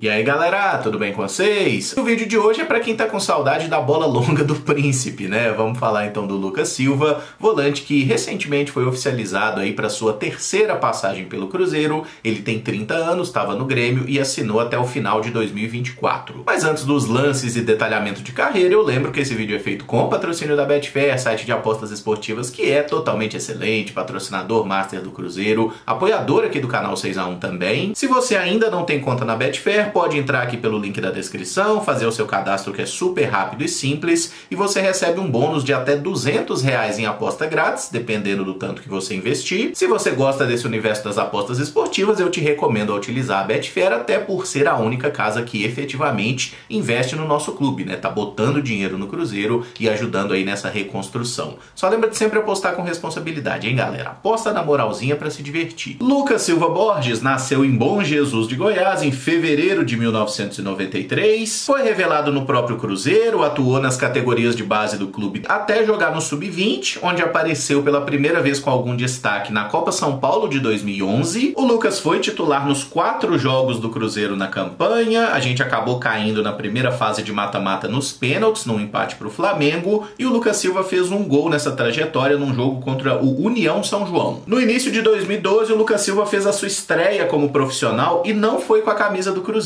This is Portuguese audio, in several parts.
E aí galera, tudo bem com vocês? O vídeo de hoje é pra quem tá com saudade da bola longa do príncipe, né? Vamos falar então do Lucas Silva, volante que recentemente foi oficializado aí pra sua terceira passagem pelo Cruzeiro. Ele tem 30 anos, estava no Grêmio e assinou até o final de 2024. Mas antes dos lances e detalhamento de carreira, eu lembro que esse vídeo é feito com o patrocínio da Betfair, site de apostas esportivas que é totalmente excelente, patrocinador master do Cruzeiro, apoiador aqui do canal 6x1 também. Se você ainda não tem conta na Betfair, pode entrar aqui pelo link da descrição, fazer o seu cadastro que é super rápido e simples e você recebe um bônus de até R$200 em aposta grátis, dependendo do tanto que você investir. Se você gosta desse universo das apostas esportivas, eu te recomendo a utilizar a Betfair, até por ser a única casa que efetivamente investe no nosso clube, né? Tá botando dinheiro no Cruzeiro e ajudando aí nessa reconstrução. Só lembra de sempre apostar com responsabilidade, hein, galera? Aposta na moralzinha pra se divertir. Lucas Silva Borges nasceu em Bom Jesus de Goiás em fevereiro de 1993, foi revelado no próprio Cruzeiro, atuou nas categorias de base do clube até jogar no Sub-20, onde apareceu pela primeira vez com algum destaque na Copa São Paulo de 2011. O Lucas foi titular nos 4 jogos do Cruzeiro na campanha, a gente acabou caindo na primeira fase de mata-mata nos pênaltis, num empate para o Flamengo, e o Lucas Silva fez um gol nessa trajetória num jogo contra o União São João. No início de 2012, o Lucas Silva fez a sua estreia como profissional e não foi com a camisa do Cruzeiro.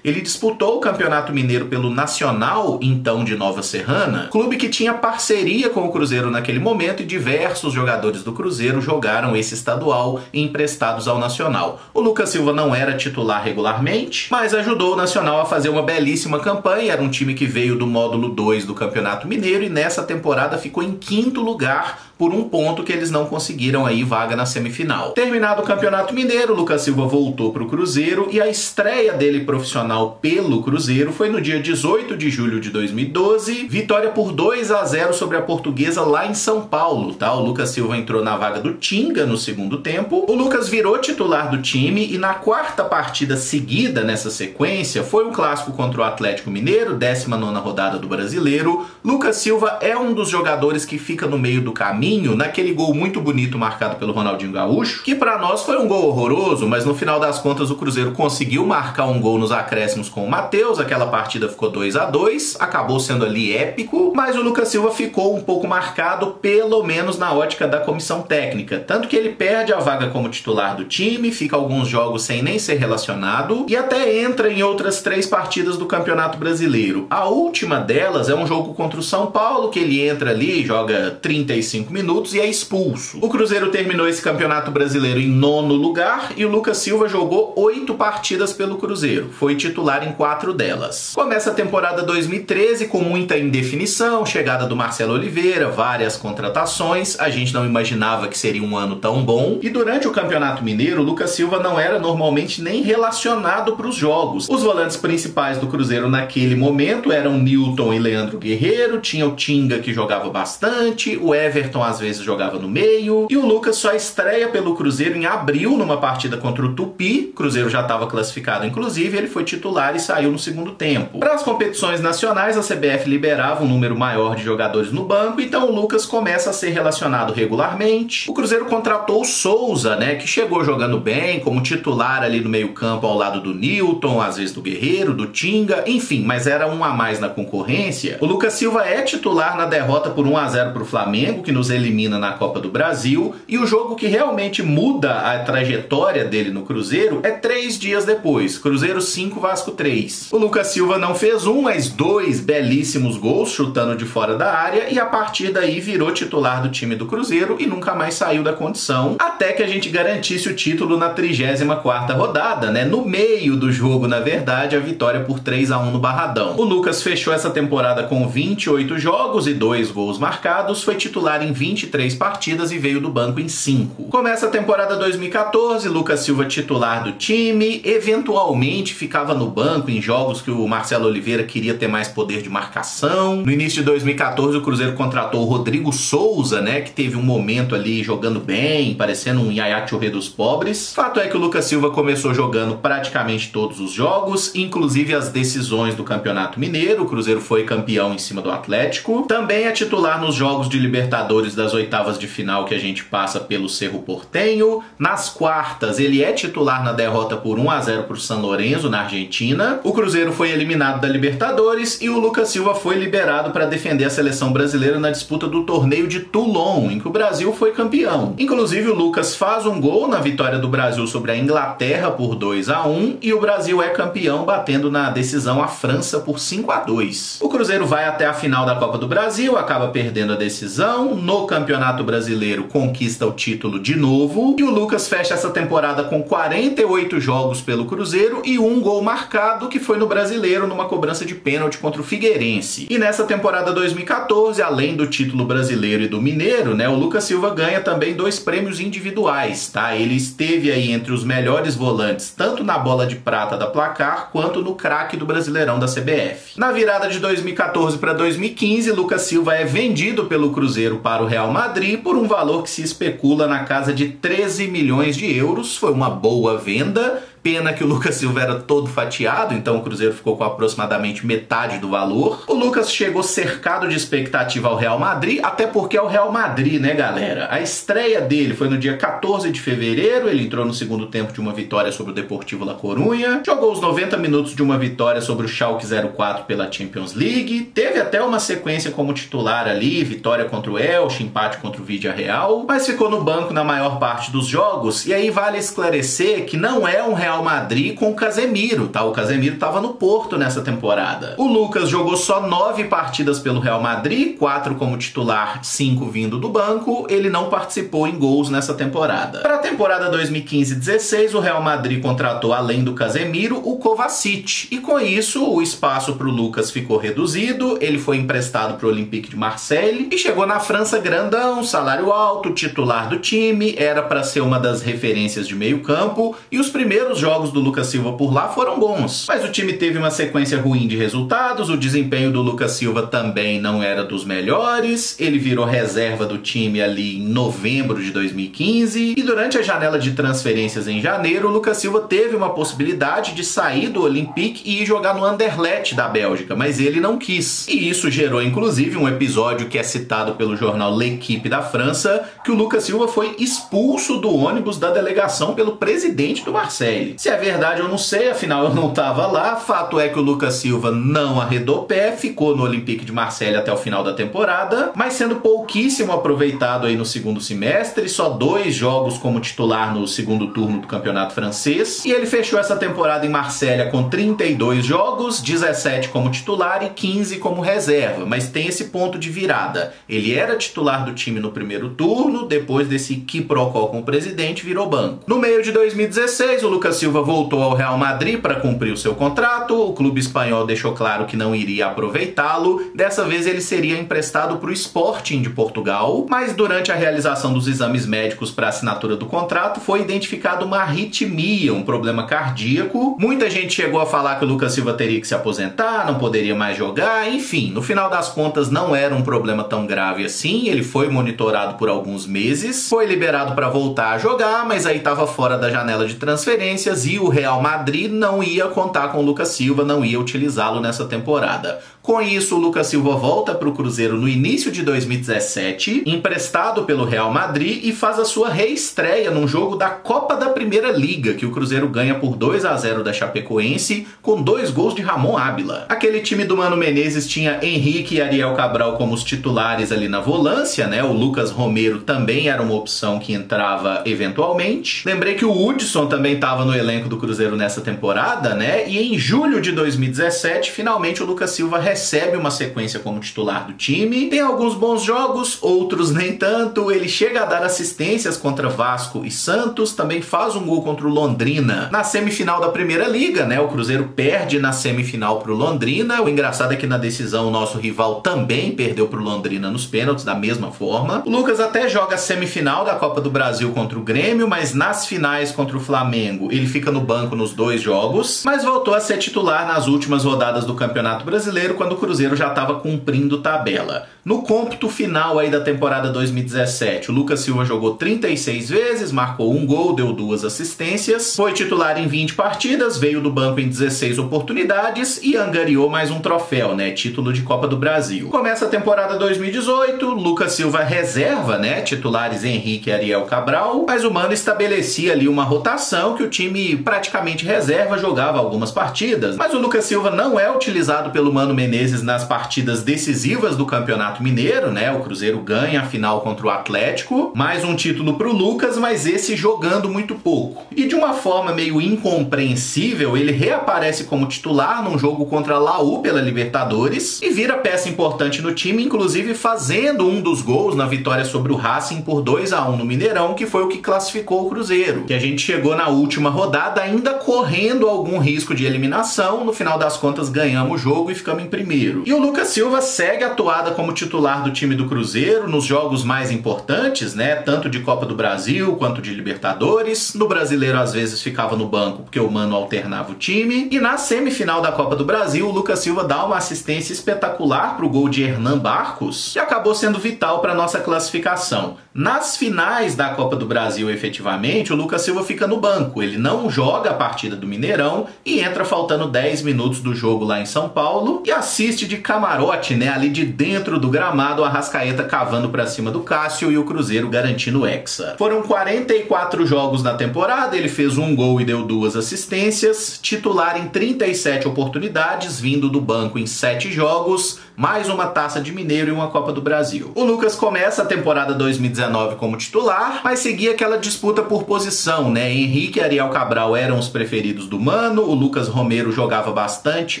Ele disputou o Campeonato Mineiro pelo Nacional, então de Nova Serrana, clube que tinha parceria com o Cruzeiro naquele momento, e diversos jogadores do Cruzeiro jogaram esse estadual emprestados ao Nacional. O Lucas Silva não era titular regularmente, mas ajudou o Nacional a fazer uma belíssima campanha. Era um time que veio do módulo 2 do Campeonato Mineiro e nessa temporada ficou em 5º lugar, por um ponto que eles não conseguiram aí vaga na semifinal. Terminado o Campeonato Mineiro, o Lucas Silva voltou para o Cruzeiro e a estreia dele profissional pelo Cruzeiro foi no dia 18 de julho de 2012, vitória por 2-0 sobre a Portuguesa lá em São Paulo, tá? O Lucas Silva entrou na vaga do Tinga no segundo tempo, o Lucas virou titular do time e na 4ª partida seguida nessa sequência foi um clássico contra o Atlético Mineiro, 19ª rodada do Brasileiro. Lucas Silva é um dos jogadores que fica no meio do caminho naquele gol muito bonito marcado pelo Ronaldinho Gaúcho, que pra nós foi um gol horroroso, mas no final das contas o Cruzeiro conseguiu marcar um gol nos acréscimos com o Matheus. Aquela partida ficou 2-2, acabou sendo ali épico, mas o Lucas Silva ficou um pouco marcado, pelo menos na ótica da comissão técnica, tanto que ele perde a vaga como titular do time, fica alguns jogos sem nem ser relacionado e até entra em outras 3 partidas do Campeonato Brasileiro. A última delas é um jogo contra o São Paulo, que ele entra ali, joga 35 minutos e é expulso. O Cruzeiro terminou esse Campeonato Brasileiro em 9º lugar e o Lucas Silva jogou 8 partidas pelo Cruzeiro. Foi titular em 4 delas. Começa a temporada 2013 com muita indefinição, chegada do Marcelo Oliveira, várias contratações, a gente não imaginava que seria um ano tão bom, e durante o Campeonato Mineiro, o Lucas Silva não era normalmente nem relacionado para os jogos. Os volantes principais do Cruzeiro naquele momento eram Newton e Leandro Guerreiro, tinha o Tinga que jogava bastante, o Everton às vezes jogava no meio, e o Lucas só estreia pelo Cruzeiro em abril numa partida contra o Tupi. O Cruzeiro já estava classificado inclusive, ele foi titular e saiu no segundo tempo. Para as competições nacionais, a CBF liberava um número maior de jogadores no banco, então o Lucas começa a ser relacionado regularmente. O Cruzeiro contratou o Souza, né, que chegou jogando bem como titular ali no meio-campo ao lado do Newton, às vezes do Guerreiro, do Tinga, enfim, mas era um a mais na concorrência. O Lucas Silva é titular na derrota por 1-0 para o Flamengo, que nos elimina na Copa do Brasil, e o jogo que realmente muda a trajetória dele no Cruzeiro é 3 dias depois, Cruzeiro 5, Vasco 3. O Lucas Silva não fez um, mas 2 belíssimos gols chutando de fora da área, e a partir daí virou titular do time do Cruzeiro e nunca mais saiu da condição, até que a gente garantisse o título na 34ª rodada, né? No meio do jogo, na verdade, a vitória por 3-1 no Barradão. O Lucas fechou essa temporada com 28 jogos e 2 gols marcados, foi titular em 23 partidas e veio do banco em 5. Começa a temporada 2014, Lucas Silva titular do time, eventualmente ficava no banco em jogos que o Marcelo Oliveira queria ter mais poder de marcação. No início de 2014, o Cruzeiro contratou o Rodrigo Souza, né, que teve um momento ali jogando bem, parecendo um Yaya Touré dos pobres. Fato é que o Lucas Silva começou jogando praticamente todos os jogos, inclusive as decisões do Campeonato Mineiro. O Cruzeiro foi campeão em cima do Atlético. Também é titular nos jogos de Libertadores das oitavas de final que a gente passa pelo Cerro Porteño. Nas quartas, ele é titular na derrota por 1-0 para o San Lorenzo. Lorenzo, na Argentina. O Cruzeiro foi eliminado da Libertadores e o Lucas Silva foi liberado para defender a seleção brasileira na disputa do torneio de Toulon, em que o Brasil foi campeão. Inclusive, o Lucas faz um gol na vitória do Brasil sobre a Inglaterra por 2-1 e o Brasil é campeão, batendo na decisão a França por 5-2. O Cruzeiro vai até a final da Copa do Brasil, acaba perdendo a decisão. No Campeonato Brasileiro conquista o título de novo e o Lucas fecha essa temporada com 48 jogos pelo Cruzeiro e um gol marcado, que foi no Brasileiro numa cobrança de pênalti contra o Figueirense. E nessa temporada 2014, além do título brasileiro e do mineiro, né, o Lucas Silva ganha também 2 prêmios individuais, tá? Ele esteve aí entre os melhores volantes, tanto na bola de prata da Placar, quanto no craque do Brasileirão da CBF. Na virada de 2014 para 2015, Lucas Silva é vendido pelo Cruzeiro para o Real Madrid por um valor que se especula na casa de 13 milhões de euros. Foi uma boa venda. Pena que o Lucas Silva era todo fatiado, então o Cruzeiro ficou com aproximadamente metade do valor. O Lucas chegou cercado de expectativa ao Real Madrid, até porque é o Real Madrid, né, galera? A estreia dele foi no dia 14 de fevereiro, ele entrou no segundo tempo de uma vitória sobre o Deportivo La Coruña, jogou os 90 minutos de uma vitória sobre o Schalke 04 pela Champions League, teve até uma sequência como titular ali, vitória contra o Elche, empate contra o Villarreal, mas ficou no banco na maior parte dos jogos, e aí vale esclarecer que não é um Real Madrid com o Casemiro, tá? O Casemiro estava no Porto nessa temporada. O Lucas jogou só 9 partidas pelo Real Madrid, 4 como titular, 5 vindo do banco. Ele não participou em gols nessa temporada. Para a temporada 2015-16, o Real Madrid contratou, além do Casemiro, o Kovacic. E com isso, o espaço para o Lucas ficou reduzido, ele foi emprestado para o Olympique de Marseille e chegou na França grandão, salário alto, titular do time, era para ser uma das referências de meio campo, e os primeiros jogos do Lucas Silva por lá foram bons, mas o time teve uma sequência ruim de resultados, o desempenho do Lucas Silva também não era dos melhores, ele virou reserva do time ali em novembro de 2015, e durante a janela de transferências em janeiro, o Lucas Silva teve uma possibilidade de sair do Olympique e ir jogar no Anderlecht da Bélgica, mas ele não quis, e isso gerou inclusive um episódio que é citado pelo jornal L'Équipe da França, que o Lucas Silva foi expulso do ônibus da delegação pelo presidente do Marseille. Se é verdade eu não sei, afinal eu não estava lá. Fato é que o Lucas Silva não arredou pé, ficou no Olympique de Marseille até o final da temporada, mas sendo pouquíssimo aproveitado aí no segundo semestre, só 2 jogos como titular no segundo turno do campeonato francês, e ele fechou essa temporada em Marselha com 32 jogos, 17 como titular e 15 como reserva, mas tem esse ponto de virada. Ele era titular do time no primeiro turno, depois desse quiprocó com o presidente virou banco. No meio de 2016, o Lucas Silva voltou ao Real Madrid para cumprir o seu contrato, o clube espanhol deixou claro que não iria aproveitá-lo, dessa vez ele seria emprestado para o Sporting de Portugal, mas durante a realização dos exames médicos para assinatura do contrato foi identificado uma arritmia, um problema cardíaco. Muita gente chegou a falar que o Lucas Silva teria que se aposentar, não poderia mais jogar, enfim, no final das contas não era um problema tão grave assim, ele foi monitorado por alguns meses, foi liberado para voltar a jogar, mas aí estava fora da janela de transferências e o Real Madrid não ia contar com o Lucas Silva, não ia utilizá-lo nessa temporada. Com isso, o Lucas Silva volta para o Cruzeiro no início de 2017, emprestado pelo Real Madrid, e faz a sua reestreia num jogo da Copa da Primeira Liga, que o Cruzeiro ganha por 2-0 da Chapecoense, com 2 gols de Ramon Ábila. Aquele time do Mano Menezes tinha Henrique e Ariel Cabral como os titulares ali na volância, né? O Lucas Romero também era uma opção que entrava eventualmente. Lembrei que o Hudson também estava no elenco do Cruzeiro nessa temporada, né? E em julho de 2017, finalmente o Lucas Silva recebe uma sequência como titular do time. Tem alguns bons jogos, outros nem tanto. Ele chega a dar assistências contra Vasco e Santos, também faz um gol contra o Londrina na semifinal da Primeira Liga, né? O Cruzeiro perde na semifinal pro Londrina. O engraçado é que na decisão o nosso rival também perdeu pro Londrina nos pênaltis, da mesma forma. O Lucas até joga a semifinal da Copa do Brasil contra o Grêmio, mas nas finais contra o Flamengo ele fica no banco nos 2 jogos, mas voltou a ser titular nas últimas rodadas do Campeonato Brasileiro, quando o Cruzeiro já estava cumprindo tabela. No cômputo final aí da temporada 2017, o Lucas Silva jogou 36 vezes, marcou 1 gol, deu 2 assistências, foi titular em 20 partidas, veio do banco em 16 oportunidades e angariou mais um troféu, né? Título de Copa do Brasil. Começa a temporada 2018, Lucas Silva reserva, né? Titulares Henrique e Ariel Cabral, mas o Mano estabelecia ali uma rotação que o time praticamente reserva, jogava algumas partidas, mas o Lucas Silva não é utilizado pelo Mano Menezes nas partidas decisivas do Campeonato Mineiro, né? O Cruzeiro ganha a final contra o Atlético, mais um título pro Lucas, mas esse jogando muito pouco. E de uma forma meio incompreensível, ele reaparece como titular num jogo contra a Laú pela Libertadores e vira peça importante no time, inclusive fazendo um dos gols na vitória sobre o Racing por 2-1 no Mineirão, que foi o que classificou o Cruzeiro. Que a gente chegou na última rodada ainda correndo algum risco de eliminação, no final das contas ganhamos o jogo e ficamos em primeiro. E o Lucas Silva segue atuada como titular do time do Cruzeiro nos jogos mais importantes, né? Tanto de Copa do Brasil quanto de Libertadores. No Brasileiro às vezes ficava no banco porque o Mano alternava o time. E na semifinal da Copa do Brasil, o Lucas Silva dá uma assistência espetacular pro gol de Hernan Barcos, que acabou sendo vital para nossa classificação. Nas finais da Copa do Brasil, efetivamente, o Lucas Silva fica no banco. Ele não joga a partida do Mineirão e entra faltando 10 minutos do jogo lá em São Paulo e assiste de camarote, né, ali de dentro do gramado, o Arrascaeta cavando para cima do Cássio e o Cruzeiro garantindo o hexa. Foram 44 jogos na temporada, ele fez 1 gol e deu 2 assistências, titular em 37 oportunidades, vindo do banco em 7 jogos, mais uma Taça de Mineiro e uma Copa do Brasil. O Lucas começa a temporada 2019 como titular, mas seguia aquela disputa por posição, né? Henrique e Ariel Cabral eram os preferidos do Mano, o Lucas Romero jogava bastante,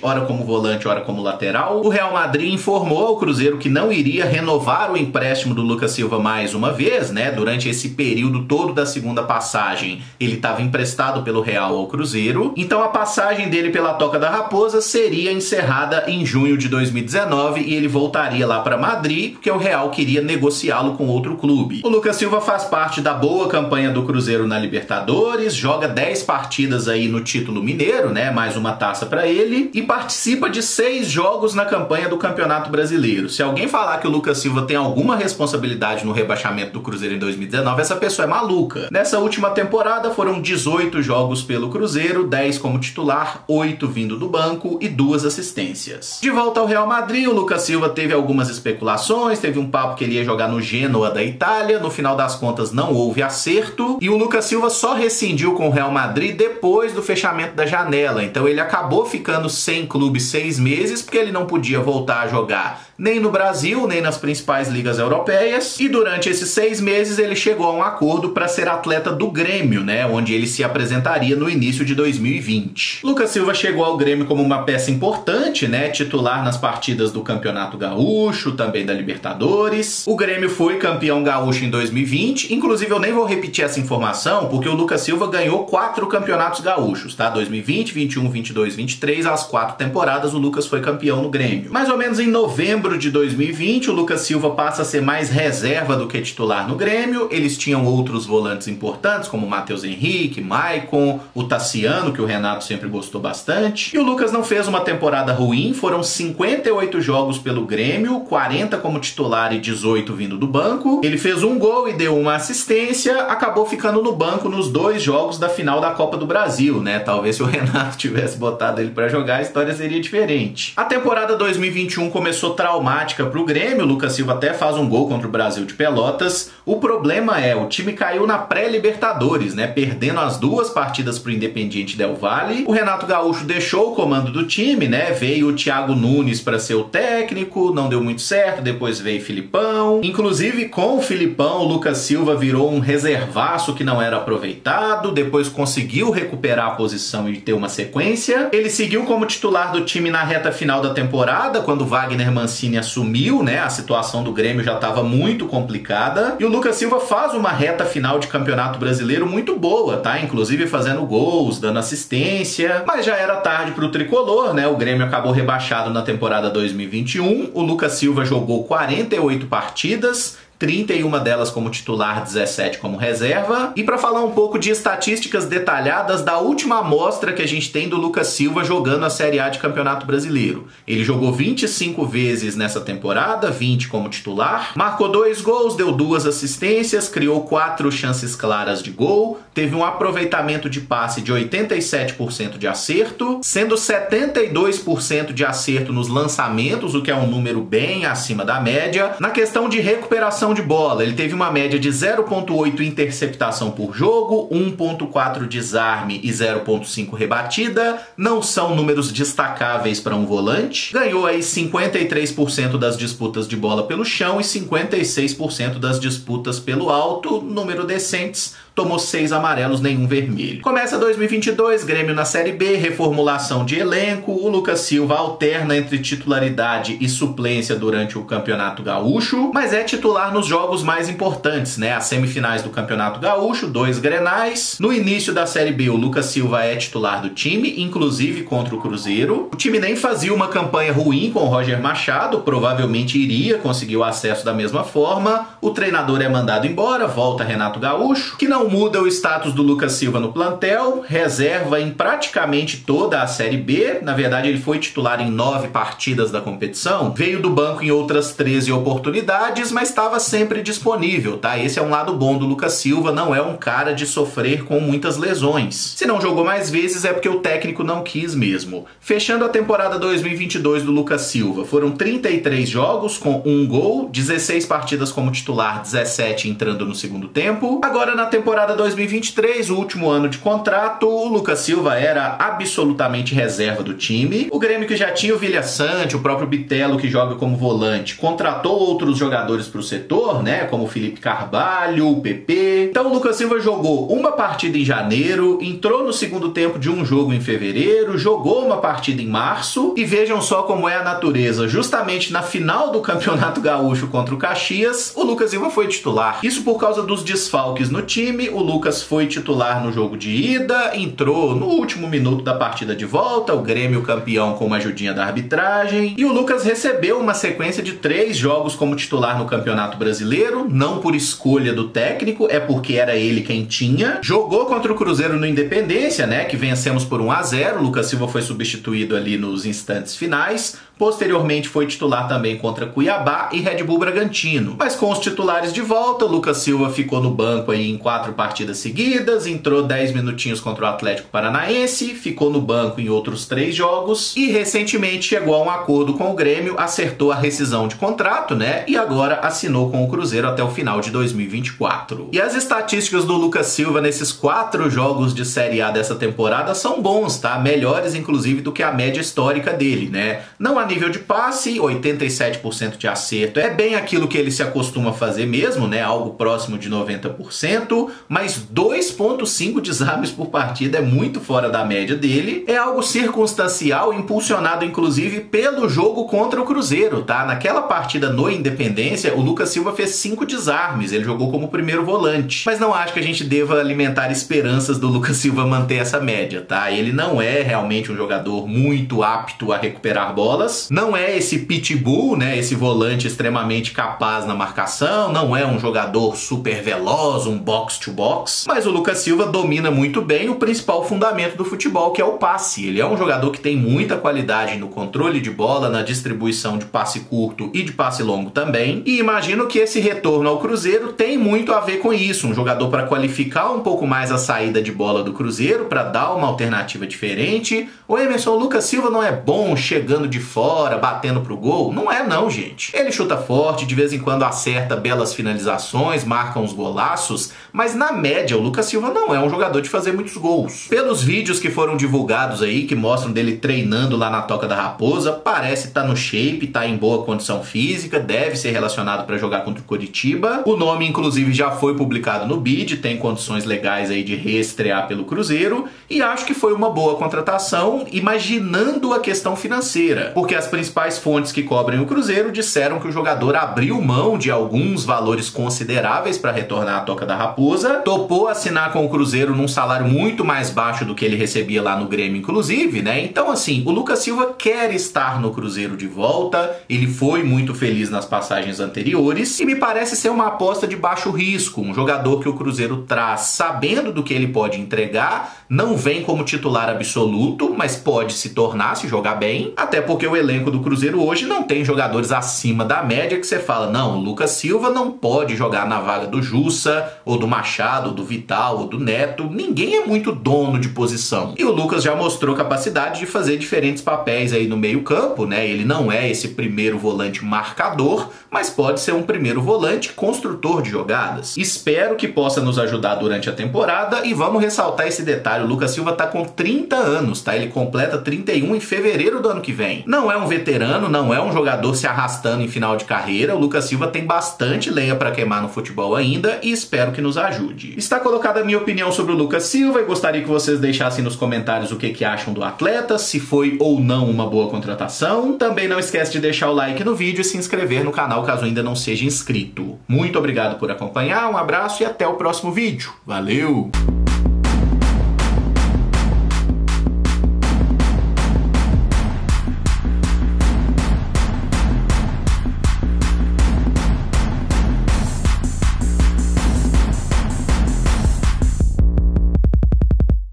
ora como volante, ora como lateral. O Real Madrid informou ao Cruzeiro que não iria renovar o empréstimo do Lucas Silva mais uma vez, né? Durante esse período todo da segunda passagem, ele estava emprestado pelo Real ao Cruzeiro. Então a passagem dele pela Toca da Raposa seria encerrada em junho de 2019 e ele voltaria lá para Madrid, porque o Real queria negociá-lo com outro clube. O Lucas Silva faz parte da boa campanha do Cruzeiro na Libertadores, joga 10 partidas aí no título mineiro, né? Mais uma taça para ele, e participa de 6 jogos na campanha do Campeonato Brasileiro. Se alguém falar que o Lucas Silva tem alguma responsabilidade no rebaixamento do Cruzeiro em 2019, essa pessoa é maluca. Nessa última temporada foram 18 jogos pelo Cruzeiro, 10 como titular, 8 vindo do banco e 2 assistências. De volta ao Real Madrid, o Lucas Silva teve algumas especulações, teve um papo que ele ia jogar no Genoa da Itália, no final das contas não houve acerto, e o Lucas Silva só rescindiu com o Real Madrid depois do fechamento da janela, então ele acabou ficando sem clube 6 meses, porque ele não podia voltar a jogar nem no Brasil, nem nas principais ligas europeias, e durante esses 6 meses ele chegou a um acordo para ser atleta do Grêmio, né, onde ele se apresentaria no início de 2020. Lucas Silva chegou ao Grêmio como uma peça importante, né, titular nas partidas do Campeonato Gaúcho, também da Libertadores. O Grêmio foi campeão gaúcho em 2020, inclusive eu nem vou repetir essa informação, porque o Lucas Silva ganhou 4 campeonatos gaúchos, tá? 2020, 21, 22, 23, as 4 temporadas o Lucas foi campeão no Grêmio. Mais ou menos em novembro de 2020, o Lucas Silva passa a ser mais reserva do que titular no Grêmio. Eles tinham outros volantes importantes, como o Matheus Henrique, Maicon, o Tassiano, que o Renato sempre gostou bastante. E o Lucas não fez uma temporada ruim, foram 58 jogos pelo Grêmio, 40 como titular e 18 vindo do banco. Ele fez 1 gol e deu uma assistência, acabou ficando no banco nos 2 jogos da final da Copa do Brasil, né? Talvez se o Renato tivesse botado ele pra jogar, a história seria diferente. A temporada 2021 começou traumática pro Grêmio, o Lucas Silva até faz um gol contra o Brasil de Pelotas. O problema é, o time caiu na pré-Libertadores, né? Perdendo as 2 partidas pro Independiente Del Valle. O Renato Gaúcho deixou o comando do time, né? Veio o Thiago Nunes para ser o técnico, não deu muito certo, depois veio Filipão. Inclusive, com o Filipão, o Lucas Silva virou um reservaço que não era aproveitado, depois conseguiu recuperar a posição e ter uma sequência. Ele seguiu como titular do time na reta final da temporada, quando Wagner Mancini assumiu, né? A situação do Grêmio já estava muito complicada. E o Lucas Silva faz uma reta final de Campeonato Brasileiro muito boa, tá? Inclusive fazendo gols, dando assistência. Mas já era tarde pro tricolor, né? O Grêmio acabou rebaixado na temporada 2021. O Lucas Silva jogou 48 partidas, 31 delas como titular, 17 como reserva. E para falar um pouco de estatísticas detalhadas da última amostra que a gente tem do Lucas Silva jogando a Série A de Campeonato Brasileiro. Ele jogou 25 vezes nessa temporada, 20 como titular, marcou 2 gols, deu 2 assistências, criou 4 chances claras de gol, teve um aproveitamento de passe de 87% de acerto, sendo 72% de acerto nos lançamentos, o que é um número bem acima da média. Na questão de recuperação de bola, ele teve uma média de 0,8 interceptação por jogo, 1,4 desarme e 0,5 rebatida. Não são números destacáveis para um volante. Ganhou aí 53% das disputas de bola pelo chão e 56% das disputas pelo alto, número decentes. Tomou 6 amarelos, nenhum vermelho. Começa 2022, Grêmio na Série B, reformulação de elenco. O Lucas Silva alterna entre titularidade e suplência durante o Campeonato Gaúcho, mas é titular nos jogos mais importantes, né? As semifinais do Campeonato Gaúcho, 2 Grenais. No início da Série B, o Lucas Silva é titular do time, inclusive contra o Cruzeiro. O time nem fazia uma campanha ruim com o Roger Machado, provavelmente iria conseguir o acesso da mesma forma. O treinador é mandado embora, volta Renato Gaúcho, que não muda o status do Lucas Silva no plantel, reserva em praticamente toda a Série B. Na verdade, ele foi titular em 9 partidas da competição, veio do banco em outras 13 oportunidades, mas estava sempre disponível, tá? Esse é um lado bom do Lucas Silva, não é um cara de sofrer com muitas lesões. Se não jogou mais vezes é porque o técnico não quis mesmo. Fechando a temporada 2022 do Lucas Silva, foram 33 jogos com 1 gol, 16 partidas como titular, 17 entrando no segundo tempo. Agora na temporada 2023, o último ano de contrato, o Lucas Silva era absolutamente reserva do time. O Grêmio, que já tinha o Vilhaçante, o próprio Bitelo, que joga como volante, contratou outros jogadores para o setor, né, como o Felipe Carvalho, o PP. Então o Lucas Silva jogou uma partida em janeiro, entrou no segundo tempo de um jogo em fevereiro, jogou uma partida em março, e vejam só como é a natureza. Justamente na final do Campeonato Gaúcho contra o Caxias, o Lucas Silva foi titular. Isso por causa dos desfalques no time. O Lucas foi titular no jogo de ida, entrou no último minuto da partida de volta, o Grêmio campeão com uma ajudinha da arbitragem, e o Lucas recebeu uma sequência de 3 jogos como titular no Campeonato Brasileiro, não por escolha do técnico, é porque era ele quem tinha. Jogou contra o Cruzeiro no Independência, né, que vencemos por 1-0, o Lucas Silva foi substituído ali nos instantes finais. Posteriormente foi titular também contra Cuiabá e Red Bull Bragantino. Mas com os titulares de volta, Lucas Silva ficou no banco aí em 4 partidas seguidas, entrou 10 minutinhos contra o Atlético Paranaense, ficou no banco em outros 3 jogos e recentemente chegou a um acordo com o Grêmio, acertou a rescisão de contrato, né? E agora assinou com o Cruzeiro até o final de 2024. E as estatísticas do Lucas Silva nesses 4 jogos de Série A dessa temporada são bons, tá? Melhores, inclusive, do que a média histórica dele, né? Não há nível de passe, 87% de acerto. É bem aquilo que ele se acostuma a fazer mesmo, né? Algo próximo de 90%, mas 2,5 desarmes por partida é muito fora da média dele. É algo circunstancial, impulsionado inclusive pelo jogo contra o Cruzeiro, tá? Naquela partida no Independência, o Lucas Silva fez 5 desarmes, ele jogou como primeiro volante. Mas não acho que a gente deva alimentar esperanças do Lucas Silva manter essa média, tá? Ele não é realmente um jogador muito apto a recuperar bolas, não é esse pitbull, né, esse volante extremamente capaz na marcação, não é um jogador super veloz, um box-to-box, mas o Lucas Silva domina muito bem o principal fundamento do futebol, que é o passe. Ele é um jogador que tem muita qualidade no controle de bola, na distribuição de passe curto e de passe longo também, e imagino que esse retorno ao Cruzeiro tem muito a ver com isso, um jogador para qualificar um pouco mais a saída de bola do Cruzeiro, para dar uma alternativa diferente. O Emerson, o Lucas Silva não é bom chegando de fora, batendo pro gol? Não é não, gente. Ele chuta forte, de vez em quando acerta belas finalizações, marca uns golaços, mas na média o Lucas Silva não é um jogador de fazer muitos gols. Pelos vídeos que foram divulgados aí, que mostram dele treinando lá na Toca da Raposa, parece estar no shape, tá em boa condição física, deve ser relacionado para jogar contra o Coritiba. O nome inclusive já foi publicado no BID, tem condições legais aí de reestrear pelo Cruzeiro, e acho que foi uma boa contratação, imaginando a questão financeira, porque porque as principais fontes que cobrem o Cruzeiro disseram que o jogador abriu mão de alguns valores consideráveis para retornar à Toca da Raposa, topou assinar com o Cruzeiro num salário muito mais baixo do que ele recebia lá no Grêmio, inclusive, né? Então, assim, o Lucas Silva quer estar no Cruzeiro de volta, ele foi muito feliz nas passagens anteriores e me parece ser uma aposta de baixo risco, um jogador que o Cruzeiro traz sabendo do que ele pode entregar, não vem como titular absoluto, mas pode se tornar se jogar bem, até porque o elenco do Cruzeiro hoje não tem jogadores acima da média que você fala, não, o Lucas Silva não pode jogar na vaga do Jussa, ou do Machado, ou do Vital, ou do Neto, ninguém é muito dono de posição. E o Lucas já mostrou capacidade de fazer diferentes papéis aí no meio campo, né? Ele não é esse primeiro volante marcador, mas pode ser um primeiro volante construtor de jogadas. Espero que possa nos ajudar durante a temporada e vamos ressaltar esse detalhe, o Lucas Silva tá com 30 anos, tá? Ele completa 31 em fevereiro do ano que vem. Não é um veterano, não é um jogador se arrastando em final de carreira, o Lucas Silva tem bastante lenha para queimar no futebol ainda e espero que nos ajude. Está colocada a minha opinião sobre o Lucas Silva e gostaria que vocês deixassem nos comentários o que acham do atleta, se foi ou não uma boa contratação. Também não esquece de deixar o like no vídeo e se inscrever no canal caso ainda não seja inscrito. Muito obrigado por acompanhar, um abraço e até o próximo vídeo. Valeu!